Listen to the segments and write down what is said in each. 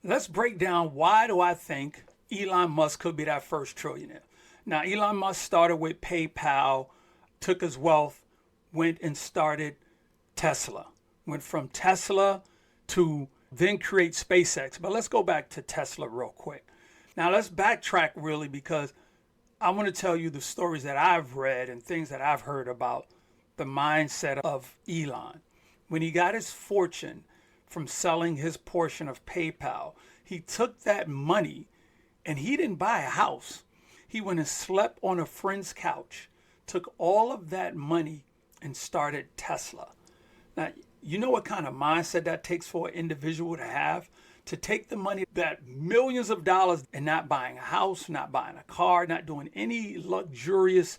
Let's break down why do I think Elon Musk could be that first trillionaire. Now, Elon Musk started with PayPal, took his wealth, went and started Tesla. Went from Tesla to then create SpaceX. But let's go back to Tesla real quick. Now, let's backtrack really because I want to tell you the stories that I've read and things that I've heard about the mindset of Elon. When he got his fortune from selling his portion of PayPal, he took that money and he didn't buy a house. He went and slept on a friend's couch, took all of that money and started Tesla. Now, you know what kind of mindset that takes for an individual to have? To take the money, that millions of dollars, and not buying a house, not buying a car, not doing any luxurious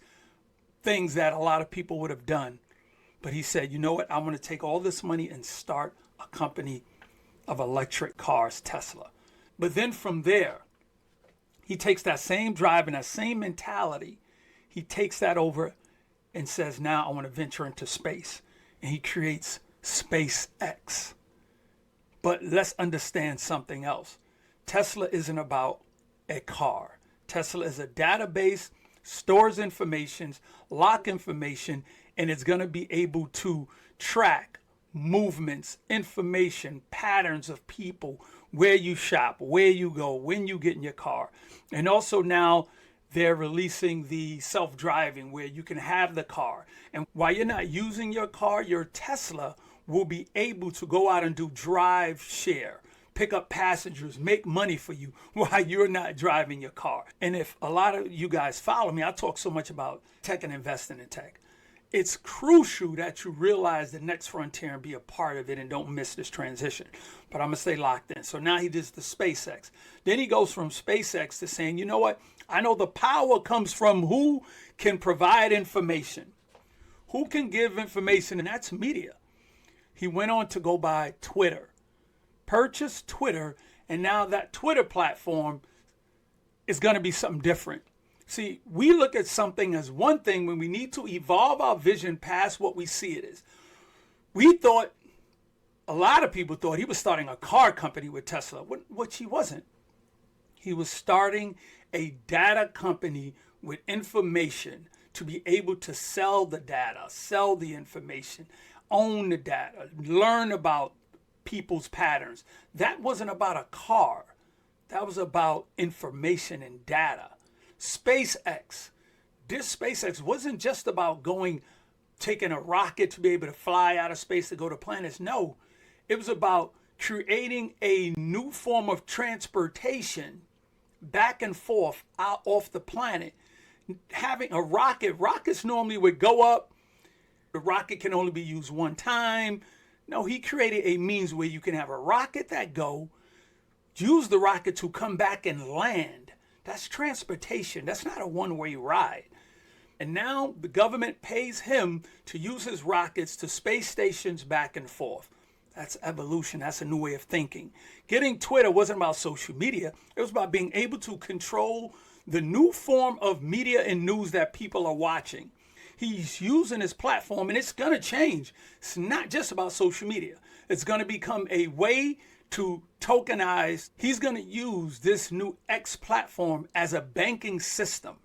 things that a lot of people would have done. But he said, you know what? I'm going to take all this money and start a company of electric cars, Tesla. But then from there, he takes that same drive and that same mentality. He takes that over and says, now I want to venture into space. And he creates SpaceX. But let's understand something else. Tesla isn't about a car. Tesla is a database, stores information, lock information, and it's going to be able to track movements, information, patterns of people, where you shop, where you go, when you get in your car. And also now they're releasing the self-driving where you can have the car. And while you're not using your car, your Tesla will be able to go out and do drive share, pick up passengers, make money for you while you're not driving your car. And if a lot of you guys follow me, I talk so much about tech and investing in tech. It's crucial that you realize the next frontier and be a part of it and don't miss this transition. But I'm going to stay locked in. So now he does the SpaceX. Then he goes from SpaceX to saying, you know what? I know the power comes from who can provide information, who can give information, and that's media. He went on to go buy Twitter, purchased Twitter, and now that Twitter platform is going to be something different. See, we look at something as one thing when we need to evolve our vision past what we see it is. We thought, a lot of people thought he was starting a car company with Tesla, which he wasn't. He was starting a data company with information to be able to sell the data, sell the information, own the data, learn about people's patterns. That wasn't about a car. That was about information and data. SpaceX. This SpaceX wasn't just about taking a rocket to be able to fly out of space to go to planets. No, it was about creating a new form of transportation back and forth out off the planet. Having a rocket. Rockets normally would go up. The rocket can only be used one time. No, he created a means where you can have a rocket that use the rocket to come back and land. That's transportation. That's not a one-way ride. And now the government pays him to use his rockets to space stations back and forth. That's evolution. That's a new way of thinking. Getting Twitter wasn't about social media. It was about being able to control the new form of media and news that people are watching. He's using his platform, and it's going to change. It's not just about social media. It's going to become a way to tokenize. He's going to use this new X platform as a banking system.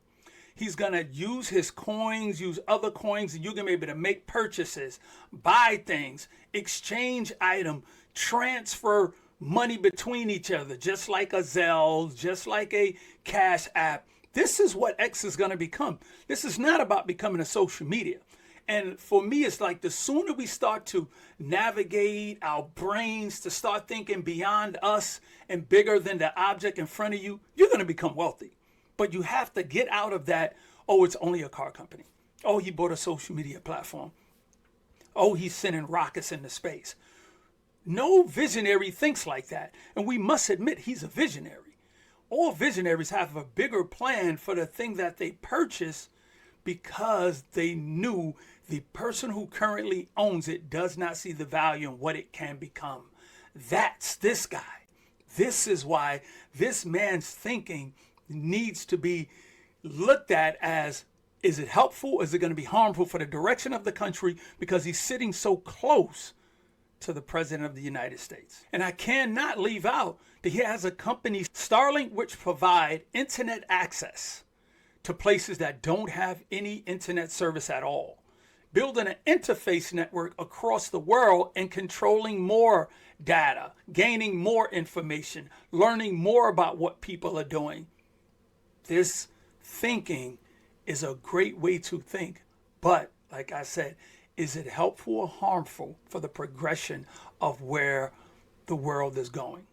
He's going to use his coins, use other coins, and you're going to be able to make purchases, buy things, exchange item, transfer money between each other, just like a Zelle, just like a Cash App. This is what X is going to become. This is not about becoming a social media. And for me, it's like the sooner we start to navigate our brains to start thinking beyond us and bigger than the object in front of you, you're going to become wealthy. But you have to get out of that, oh, it's only a car company. Oh, he bought a social media platform. Oh, he's sending rockets into space. No visionary thinks like that. And we must admit he's a visionary. All visionaries have a bigger plan for the thing that they purchase because they knew the person who currently owns it does not see the value in what it can become. That's this guy. This is why this man's thinking needs to be looked at as, is it helpful? Is it going to be harmful for the direction of the country? Because he's sitting so close to the President of the United States. And I cannot leave out that he has a company, Starlink, which provide internet access to places that don't have any internet service at all, building an interface network across the world and controlling more data, gaining more information, learning more about what people are doing. This thinking is a great way to think, but like I said, is it helpful or harmful for the progression of where the world is going?